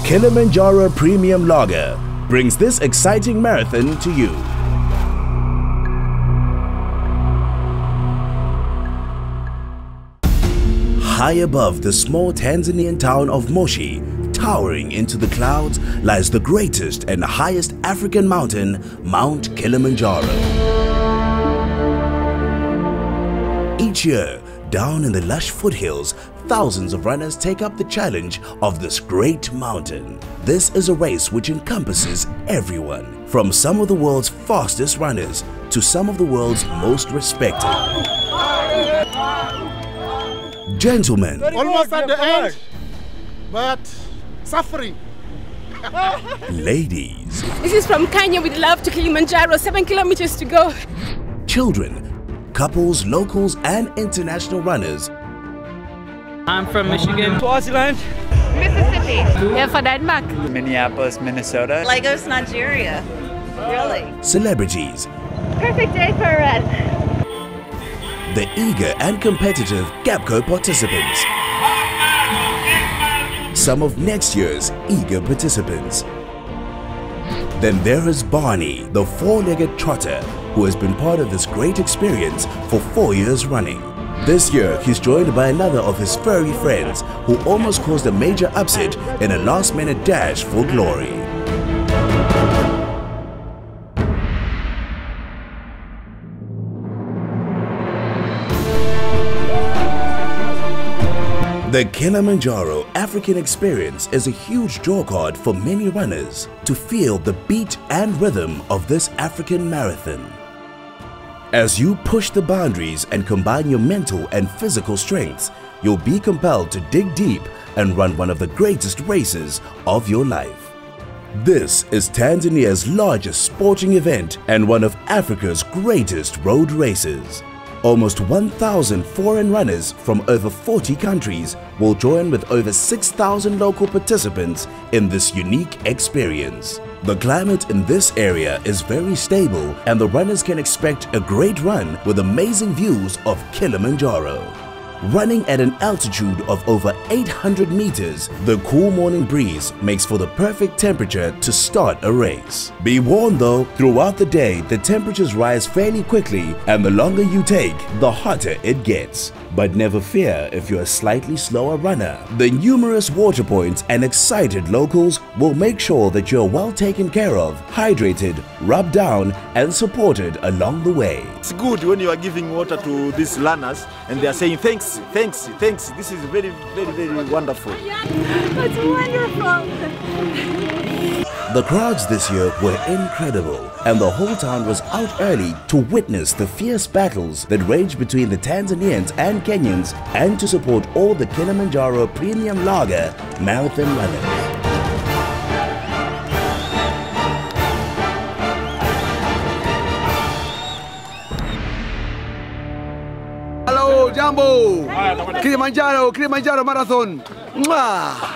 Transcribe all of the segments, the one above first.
Kilimanjaro Premium Lager brings this exciting marathon to you. High above the small Tanzanian town of Moshi, towering into the clouds, lies the greatest and highest African mountain, Mount Kilimanjaro. Each year, down in the lush foothills, thousands of runners take up the challenge of this great mountain. This is a race which encompasses everyone, from some of the world's fastest runners to some of the world's most respected. Gentlemen, almost at the end, but suffering. Ladies, this is from Kenya with love to Kilimanjaro, 7 kilometers to go. Children, couples, locals and international runners. I'm from Michigan. Swaziland. Mississippi. Yeah, for Denmark. Minneapolis, Minnesota. Lagos, Nigeria. Really? Celebrities. Perfect day for a run. The eager and competitive GAPCO participants. Some of next year's eager participants. Then there is Barney, the four-legged trotter, who has been part of this great experience for 4 years running. This year, he's joined by another of his furry friends who almost caused a major upset in a last-minute dash for glory. The Kilimanjaro African experience is a huge drawcard for many runners to feel the beat and rhythm of this African marathon. As you push the boundaries and combine your mental and physical strengths, you'll be compelled to dig deep and run one of the greatest races of your life. This is Tanzania's largest sporting event and one of Africa's greatest road races. Almost 1,000 foreign runners from over 40 countries will join with over 6,000 local participants in this unique experience. The climate in this area is very stable and the runners can expect a great run with amazing views of Kilimanjaro. Running at an altitude of over 800 meters, the cool morning breeze makes for the perfect temperature to start a race. Be warned though, throughout the day the temperatures rise fairly quickly and the longer you take, the hotter it gets. But never fear if you're a slightly slower runner. The numerous water points and excited locals will make sure that you're well taken care of, hydrated, rubbed down and supported along the way. It's good when you are giving water to these runners and they are saying thanks, thanks, thanks. This is very, very, very wonderful. That's wonderful. The crowds this year were incredible and the whole town was out early to witness the fierce battles that rage between the Tanzanians and Kenyans and to support all the Kilimanjaro Premium Lager marathon runners. Hello, Jambo! Kilimanjaro Marathon! Mwah!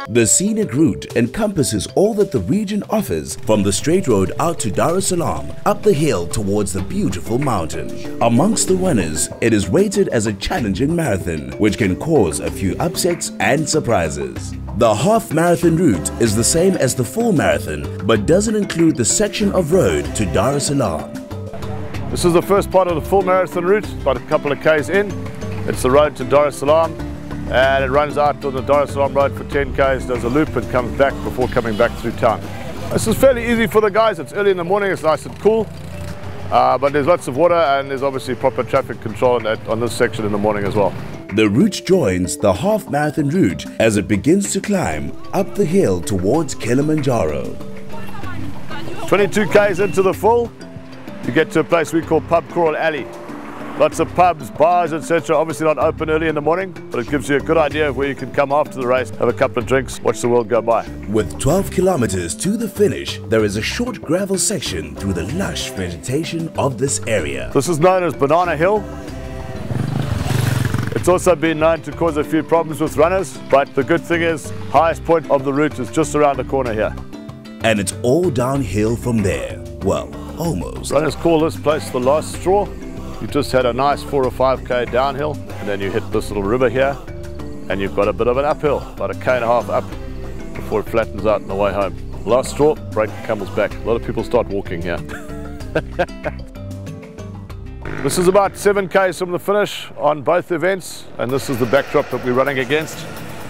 The scenic route encompasses all that the region offers, from the straight road out to Dar es Salaam, up the hill towards the beautiful mountain. Amongst the runners, it is rated as a challenging marathon, which can cause a few upsets and surprises. The half marathon route is the same as the full marathon, but doesn't include the section of road to Dar es Salaam. This is the first part of the full marathon route, about a couple of k's in. It's the road to Dar es Salaam. And it runs out on the Dar es Salaam road for 10 k's, does a loop and comes back before coming back through town. This is fairly easy for the guys. It's early in the morning, it's nice and cool, but there's lots of water and there's obviously proper traffic control on this section in the morning as well. The route joins the half marathon route as it begins to climb up the hill towards Kilimanjaro. 22 k's into the full, you get to a place we call Pub Crawl Alley. Lots of pubs, bars, etc. Obviously not open early in the morning, but it gives you a good idea of where you can come after the race, have a couple of drinks, watch the world go by. With 12 kilometers to the finish, there is a short gravel section through the lush vegetation of this area. This is known as Banana Hill. It's also been known to cause a few problems with runners, but the good thing is, highest point of the route is just around the corner here. And it's all downhill from there. Well, almost. Runners call this place the last straw. You just had a nice 4 or 5k downhill, and then you hit this little river here, and you've got a bit of an uphill, about 1.5 k's up before it flattens out on the way home. Last straw, break the camel's back. A lot of people start walking here. This is about 7 k's from the finish on both events, and this is the backdrop that we're running against.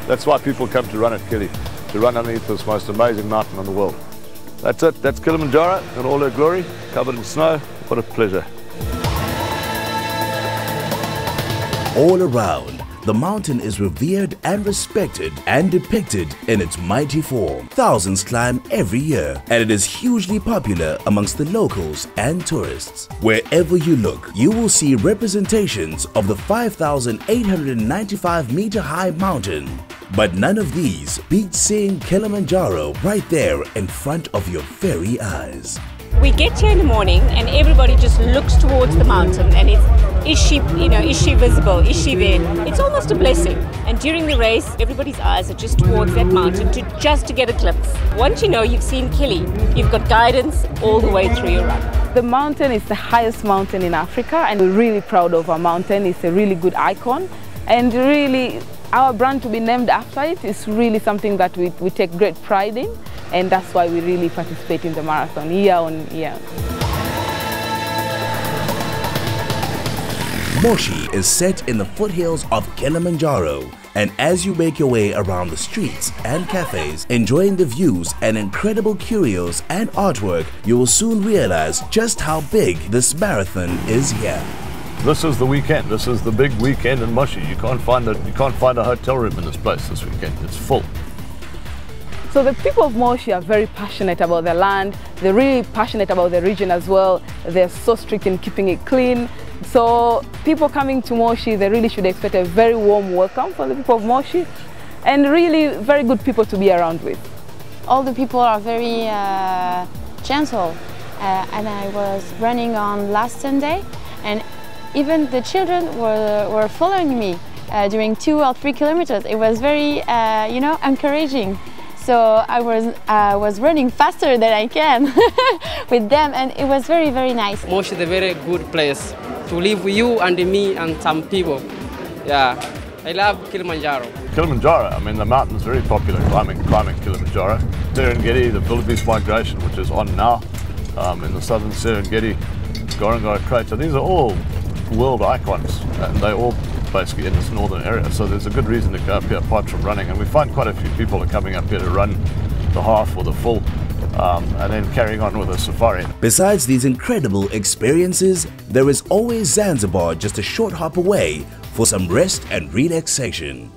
That's why people come to run at Kili, to run underneath this most amazing mountain in the world. That's it, that's Kilimanjaro in all her glory, covered in snow. What a pleasure. All around, the mountain is revered and respected and depicted in its mighty form. Thousands climb every year, and it is hugely popular amongst the locals and tourists. Wherever you look, you will see representations of the 5,895-meter high mountain. But none of these beat seeing Kilimanjaro right there in front of your very eyes. We get here in the morning and everybody just looks towards the mountain and is she visible? Is she there? It's almost a blessing. And during the race, everybody's eyes are just towards that mountain just to get a glimpse. Once you know you've seen Kili, you've got guidance all the way through your run. The mountain is the highest mountain in Africa, and we're really proud of our mountain. It's a really good icon, and really our brand to be named after it is really something that we take great pride in, and that's why we really participate in the marathon year on year. Moshi is set in the foothills of Kilimanjaro, and as you make your way around the streets and cafes, enjoying the views and incredible curios and artwork, you will soon realize just how big this marathon is here. This is the weekend. This is the big weekend in Moshi. You can't find a hotel room in this place this weekend. It's full. So the people of Moshi are very passionate about their land. They're really passionate about the region as well. They're so strict in keeping it clean. So people coming to Moshi, they really should expect a very warm welcome for the people of Moshi, and really very good people to be around with. All the people are very gentle, and I was running on last Sunday, and even the children were following me during 2 or 3 kilometers. It was very, encouraging. So I was running faster than I can with them, and it was very, very nice. Moshi is a very good place to live with you and me and some people. Yeah, I love Kilimanjaro. Kilimanjaro, I mean, the mountain's very popular, climbing Kilimanjaro. Serengeti, the wildebeest migration, which is on now, in the southern Serengeti, Ngorongoro Crater, these are all world icons, and they all basically in this northern area, so there's a good reason to go up here apart from running, and we find quite a few people are coming up here to run the half or the full, and then carrying on with a safari. Besides these incredible experiences, there is always Zanzibar just a short hop away for some rest and relaxation.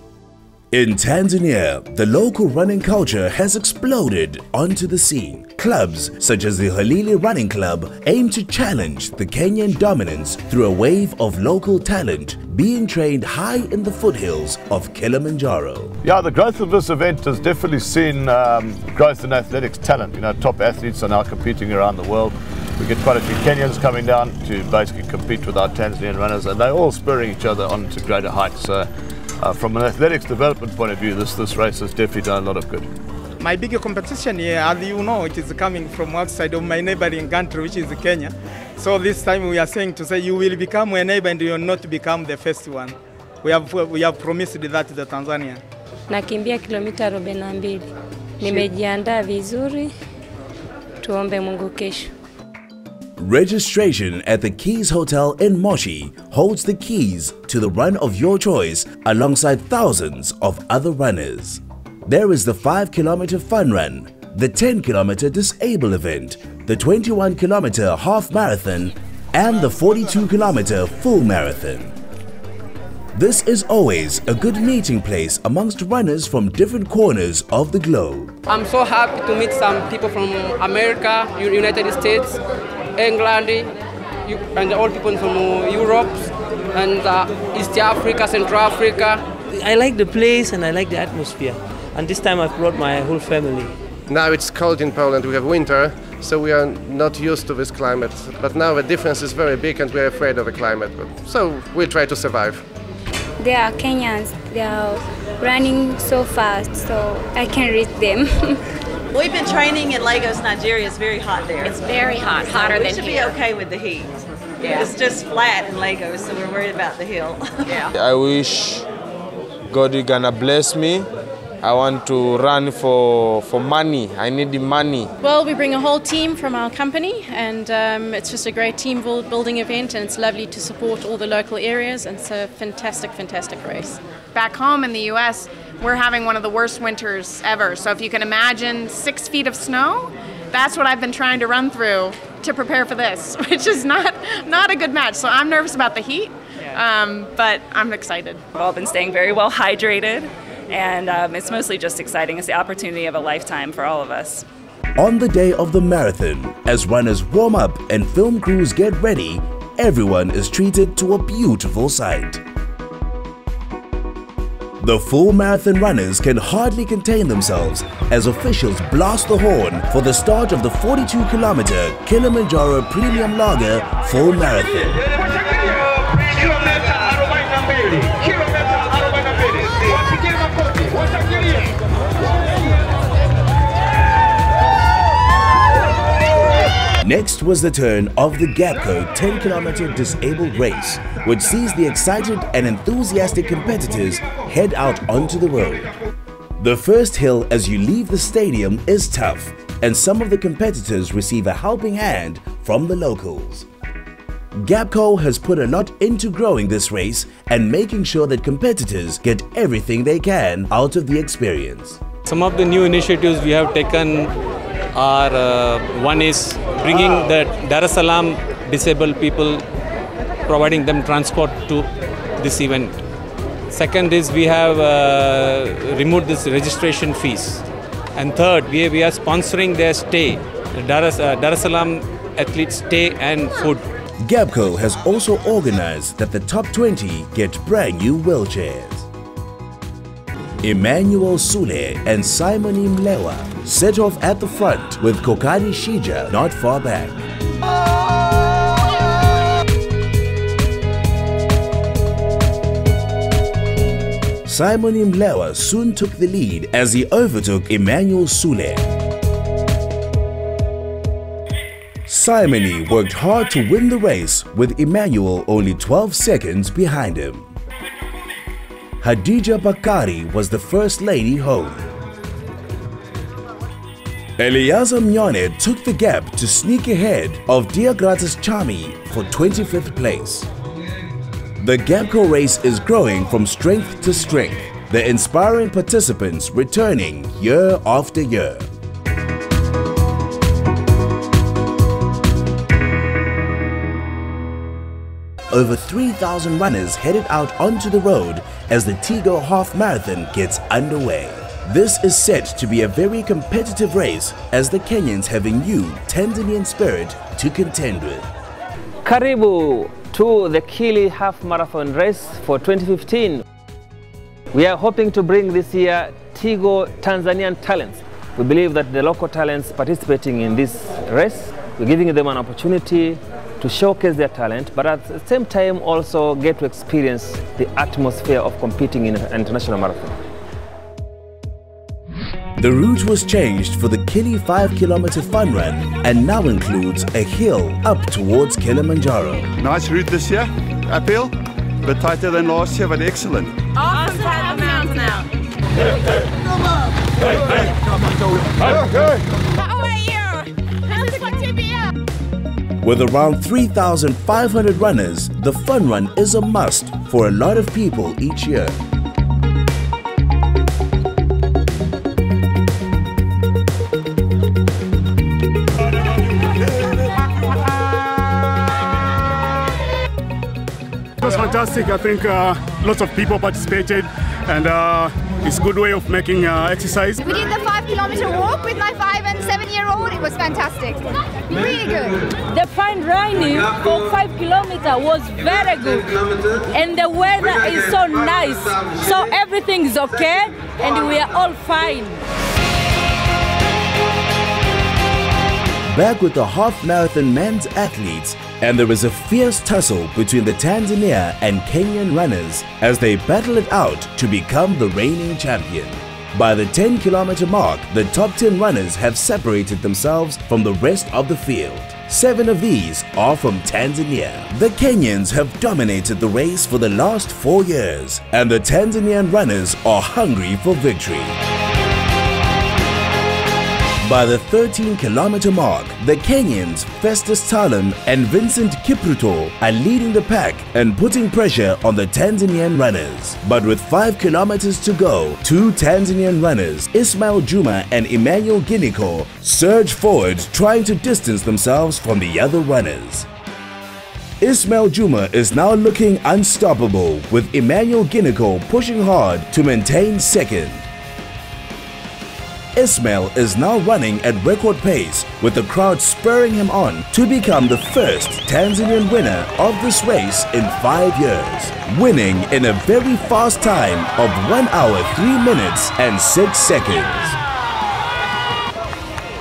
In Tanzania, the local running culture has exploded onto the scene. Clubs such as the Halili Running Club aim to challenge the Kenyan dominance through a wave of local talent being trained high in the foothills of Kilimanjaro. Yeah, the growth of this event has definitely seen growth in athletics talent. You know, top athletes are now competing around the world. We get quite a few Kenyans coming down to basically compete with our Tanzanian runners, and they're all spurring each other on to greater heights. So, from an athletics development point of view, this race has definitely done a lot of good. My bigger competition here, as you know, it is coming from outside of my neighboring country, which is Kenya. So this time we are saying to say you will become a neighbor and you will not become the first one. We have promised that to the Tanzania. Nakimbia kilomita 42. Nimejiandaa vizuri. Tuombe Mungu kesho. Registration at the Keys Hotel in Moshi holds the keys to the run of your choice alongside thousands of other runners. There is the 5-kilometer fun run, the 10-kilometer disable event, the 21-kilometer half marathon, and the 42-kilometer full marathon. This is always a good meeting place amongst runners from different corners of the globe. I'm so happy to meet some people from America, United States, England, and all people from Europe and East Africa, Central Africa. I like the place and I like the atmosphere. And this time I've brought my whole family. Now it's cold in Poland, we have winter, so we are not used to this climate. But now the difference is very big and we are afraid of the climate. So we'll try to survive. They are Kenyans, they are running so fast, so I can read them. We've been training in Lagos, Nigeria. It's very hot there. It's very hot, hotter than here. We should here. be okay with the heat. Yeah. It's just flat in Lagos, so we're worried about the hill. Yeah. I wish God is gonna bless me. I want to run for money. I need the money. Well, we bring a whole team from our company, and it's just a great team building event, and it's lovely to support all the local areas, and it's a fantastic, fantastic race. Back home in the US, we're having one of the worst winters ever. So if you can imagine 6 feet of snow, that's what I've been trying to run through to prepare for this, which is not a good match. So I'm nervous about the heat, but I'm excited. We've all been staying very well hydrated, and it's mostly just exciting. It's the opportunity of a lifetime for all of us. On the day of the marathon, as runners warm up and film crews get ready, everyone is treated to a beautiful sight. The full marathon runners can hardly contain themselves as officials blast the horn for the start of the 42-kilometer Kilimanjaro Premium Lager Full Marathon. Next was the turn of the GAPCO 10-kilometer disabled race, which sees the excited and enthusiastic competitors head out onto the road. The first hill as you leave the stadium is tough, and some of the competitors receive a helping hand from the locals. GAPCO has put a lot into growing this race and making sure that competitors get everything they can out of the experience. Some of the new initiatives we have taken are, one is bringing the Dar es Salaam disabled people, providing them transport to this event. Second is we have removed this registration fees. And third, we are sponsoring their stay, Dar es Salaam athletes stay and food. GAPCO has also organized that the top 20 get brand new wheelchairs. Emmanuel Sule and Simon Mlewa set off at the front with Kokari Shija not far back. Simon Mlewa soon took the lead as he overtook Emmanuel Sule. Simony worked hard to win the race with Emmanuel only 12 seconds behind him. Hadija Bakari was the first lady home. Eliaza Mnyone took the gap to sneak ahead of Diagratis Chami for 25th place. The GAPCO race is growing from strength to strength, the inspiring participants returning year after year. Over 3,000 runners headed out onto the road as the Tigo Half Marathon gets underway. This is set to be a very competitive race as the Kenyans have a new Tanzanian spirit to contend with. Karibu to the Kili Half Marathon race for 2015. We are hoping to bring this year Tigo Tanzanian talents. We believe that the local talents participating in this race, we're giving them an opportunity to showcase their talent, but at the same time also get to experience the atmosphere of competing in an international marathon. The route was changed for the Kili 5-kilometer fun run and now includes a hill up towards Kilimanjaro. Nice route this year, uphill, a bit tighter than last year, but excellent. Awesome to have the mountain out. With around 3,500 runners, the fun run is a must for a lot of people each year. It was fantastic. I think lots of people participated, and it's a good way of making exercise. We did the 5-kilometer walk with my 5- and 7-year-old. It was fantastic. Really good. The fun running for 5 kilometers was very good. And the weather is so nice. So everything is okay and we are all fine. Back with the half-marathon men's athletes, and there is a fierce tussle between the Tanzania and Kenyan runners as they battle it out to become the reigning champion. By the 10-kilometer mark, the top 10 runners have separated themselves from the rest of the field. 7 of these are from Tanzania. The Kenyans have dominated the race for the last 4 years, and the Tanzanian runners are hungry for victory. By the 13-kilometer mark, the Kenyans Festus Talam and Vincent Kipruto are leading the pack and putting pressure on the Tanzanian runners. But with 5 kilometers to go, 2 Tanzanian runners, Ismail Juma and Emmanuel Giniko, surge forward trying to distance themselves from the other runners. Ismail Juma is now looking unstoppable, with Emmanuel Giniko pushing hard to maintain second. Ismail is now running at record pace, with the crowd spurring him on to become the first Tanzanian winner of this race in 5 years, winning in a very fast time of 1 hour 3 minutes and 6 seconds.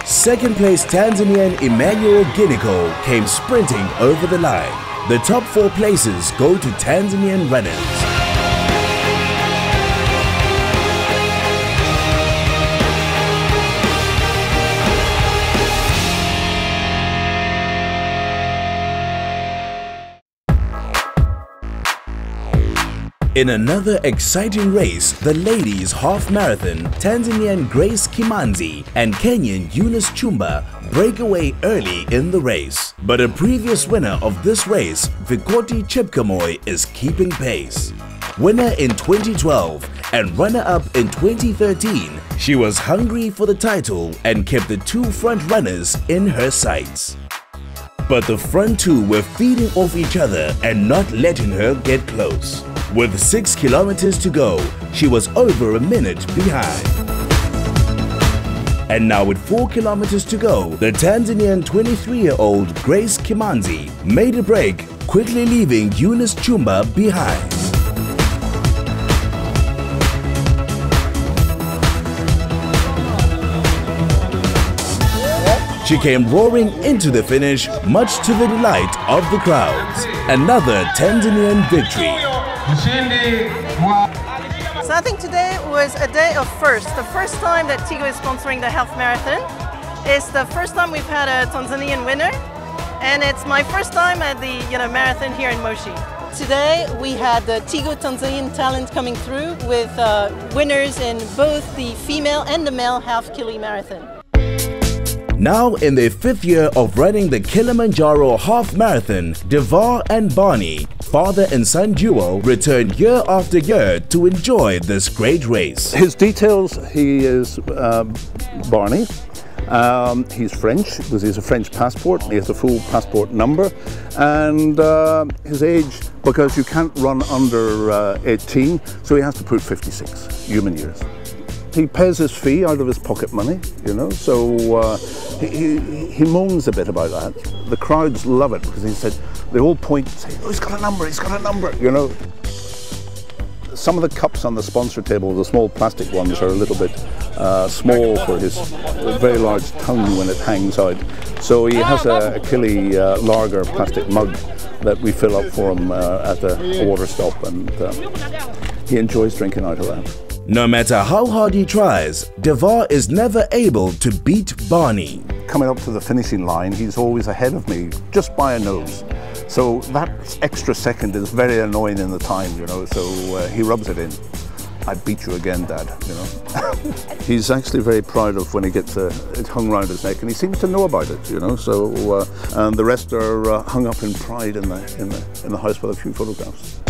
Second place Tanzanian Emmanuel Giniko came sprinting over the line. The top 4 places go to Tanzanian runners. In another exciting race, the ladies half marathon, Tanzanian Grace Kimanzi and Kenyan Eunice Chumba break away early in the race. But a previous winner of this race, Vikoti Chepkamoy, is keeping pace. Winner in 2012 and runner-up in 2013, she was hungry for the title and kept the 2 front runners in her sights. But the front 2 were feeding off each other and not letting her get close. With 6 kilometers to go, she was over a minute behind. And now with 4 kilometers to go, the Tanzanian 23-year-old Grace Kimanzi made a break, quickly leaving Eunice Chumba behind. She came roaring into the finish, much to the delight of the crowds. Another Tanzanian victory. So I think today was a day of firsts. The first time that Tigo is sponsoring the half marathon. It's the first time we've had a Tanzanian winner, and it's my first time at the marathon here in Moshi. Today we had the Tigo Tanzanian talent coming through with winners in both the female and the male half Kili marathon. Now in their 5th year of running the Kilimanjaro half marathon, Devar and Barney, father and son duo, return year after year to enjoy this great race. His details, he is Barney. He's French because he has a French passport. He has a full passport number, and his age, because you can't run under 18, so he has to put 56 human years. He pays his fee out of his pocket money, so he moans a bit about that. The crowds love it because he said, they all point and say, oh, he's got a number, Some of the cups on the sponsor table, the small plastic ones, are a little bit small for his very large tongue when it hangs out. So he has a Kili lager plastic mug that we fill up for him at the water stop, and he enjoys drinking out of that. No matter how hard he tries, Devar is never able to beat Barney. Coming up to the finishing line, he's always ahead of me, just by a nose. So that extra second is very annoying in the time, so he rubs it in. I beat you again, Dad, He's actually very proud of when he gets it hung around his neck, and he seems to know about it, so and the rest are hung up in pride in the house with a few photographs.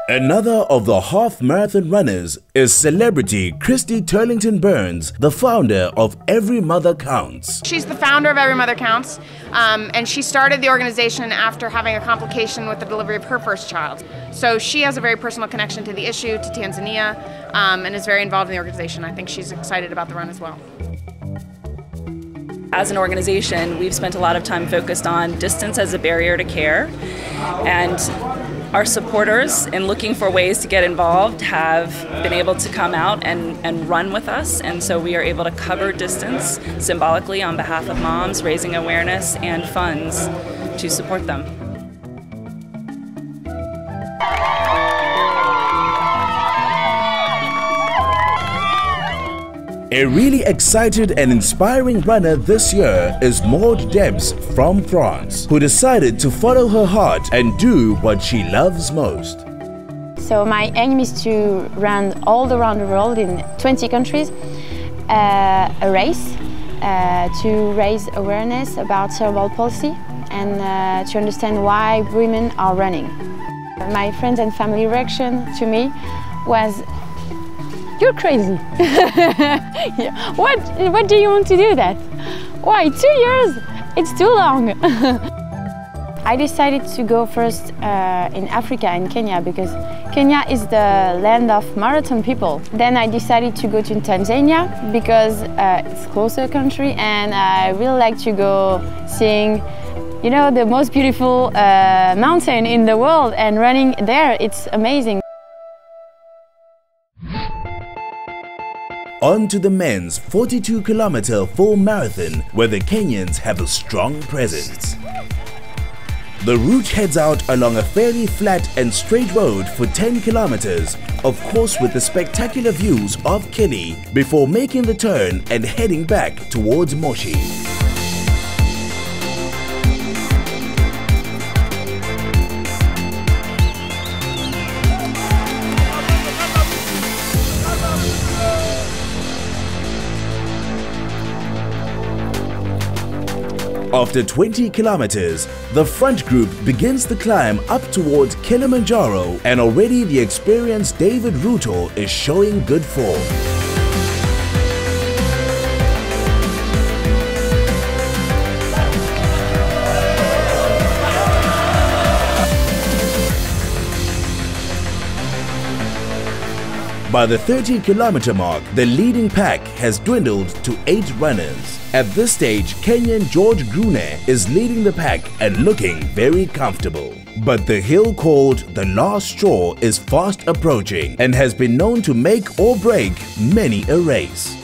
Another of the half-marathon runners is celebrity Christy Turlington Burns, the founder of Every Mother Counts. She's the founder of Every Mother Counts, and she started the organization after having a complication with the delivery of her first child. So she has a very personal connection to the issue, to Tanzania, and is very involved in the organization. I think she's excited about the run as well. As an organization, we've spent a lot of time focused on distance as a barrier to care, and our supporters, in looking for ways to get involved, have been able to come out and run with us, and so we are able to cover distance symbolically on behalf of moms, raising awareness and funds to support them. A really excited and inspiring runner this year is Maud Debs from France, who decided to follow her heart and do what she loves most. So my aim is to run all around the world in 20 countries, a race to raise awareness about cerebral palsy and to understand why women are running. My friends and family reaction to me was, "You're crazy. Yeah. What do you want to do that? Why 2 years? It's too long." I decided to go first in Africa, in Kenya, because Kenya is the land of marathon people. Then I decided to go to Tanzania because it's a closer country and I really like to go seeing, you know, the most beautiful mountain in the world, and running there, it's amazing. On to the men's 42-kilometer full marathon, where the Kenyans have a strong presence. The route heads out along a fairly flat and straight road for 10 kilometers, of course with the spectacular views of Kili, before making the turn and heading back towards Moshi. After 20 kilometers, the front group begins the climb up towards Kilimanjaro, and already the experienced David Ruto is showing good form. By the 30-kilometer mark, the leading pack has dwindled to 8 runners. At this stage, Kenyan George Grune is leading the pack and looking very comfortable. But the hill called the Last Straw is fast approaching and has been known to make or break many a race.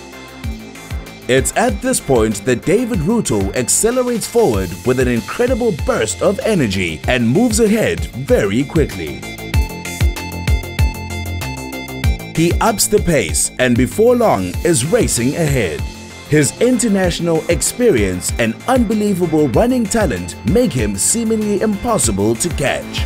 It's at this point that David Ruto accelerates forward with an incredible burst of energy and moves ahead very quickly. He ups the pace and before long is racing ahead. His international experience and unbelievable running talent make him seemingly impossible to catch.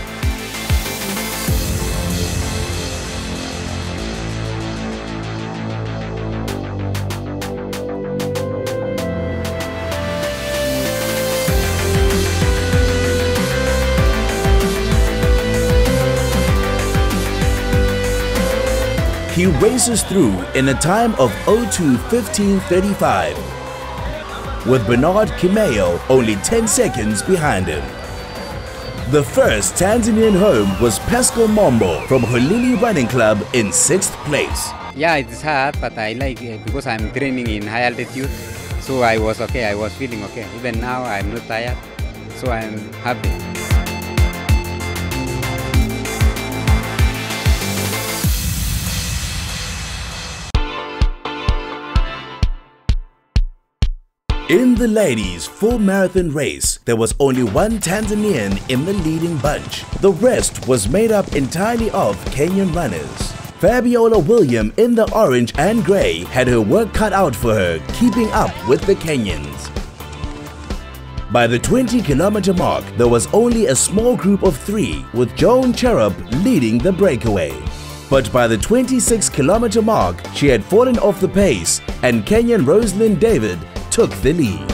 He races through in a time of 02:15:35, with Bernard Kimeo only 10 seconds behind him. The first Tanzanian home was Pascal Mombo from Holili Running Club in 6th place. Yeah, it's hard, but I like it because I'm training in high altitude, so I was okay, I was feeling okay. Even now I'm not tired, so I'm happy. In the ladies' full marathon race, there was only one Tanzanian in the leading bunch. The rest was made up entirely of Kenyan runners. Fabiola William in the orange and grey had her work cut out for her, keeping up with the Kenyans. By the 20-kilometer mark, there was only a small group of 3, with Joan Cherub leading the breakaway. But by the 26-kilometer mark, she had fallen off the pace, and Kenyan Rosalind David took the lead.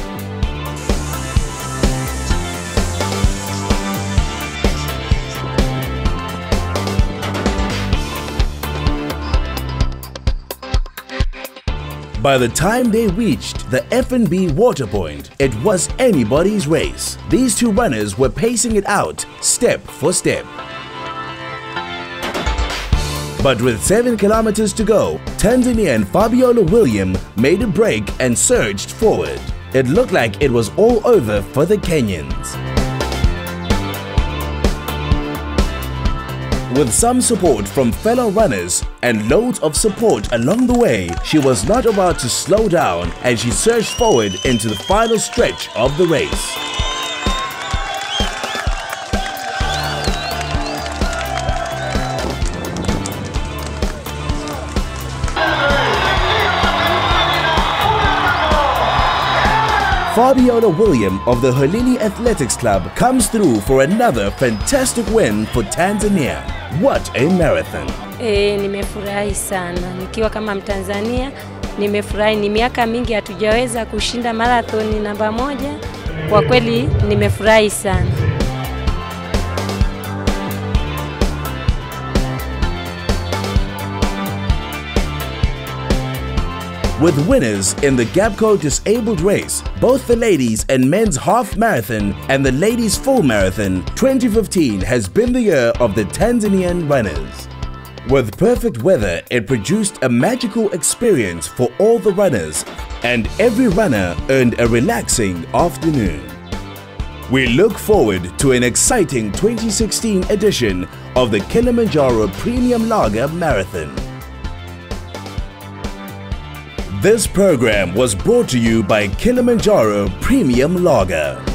By the time they reached the F&B water point, it was anybody's race. These two runners were pacing it out, step for step. But with 7 kilometers to go, Tanzanian Fabiola William made a break and surged forward. It looked like it was all over for the Kenyans. With some support from fellow runners and loads of support along the way, she was not about to slow down as she surged forward into the final stretch of the race. Fabiola William of the Holili Athletics Club comes through for another fantastic win for Tanzania. What a marathon! Nimefurahi sana nikiwa kama Mtanzania. Nimefurahi, ni miaka mingi hatujaweza kushinda marathoni namba 1. Kwa kweli nimefurahi sana. With winners in the Gapco disabled race, both the ladies and men's half marathon and the ladies full marathon, 2015 has been the year of the Tanzanian runners. With perfect weather, it produced a magical experience for all the runners, and every runner earned a relaxing afternoon. We look forward to an exciting 2016 edition of the Kilimanjaro Premium Lager Marathon. This program was brought to you by Kilimanjaro Premium Lager.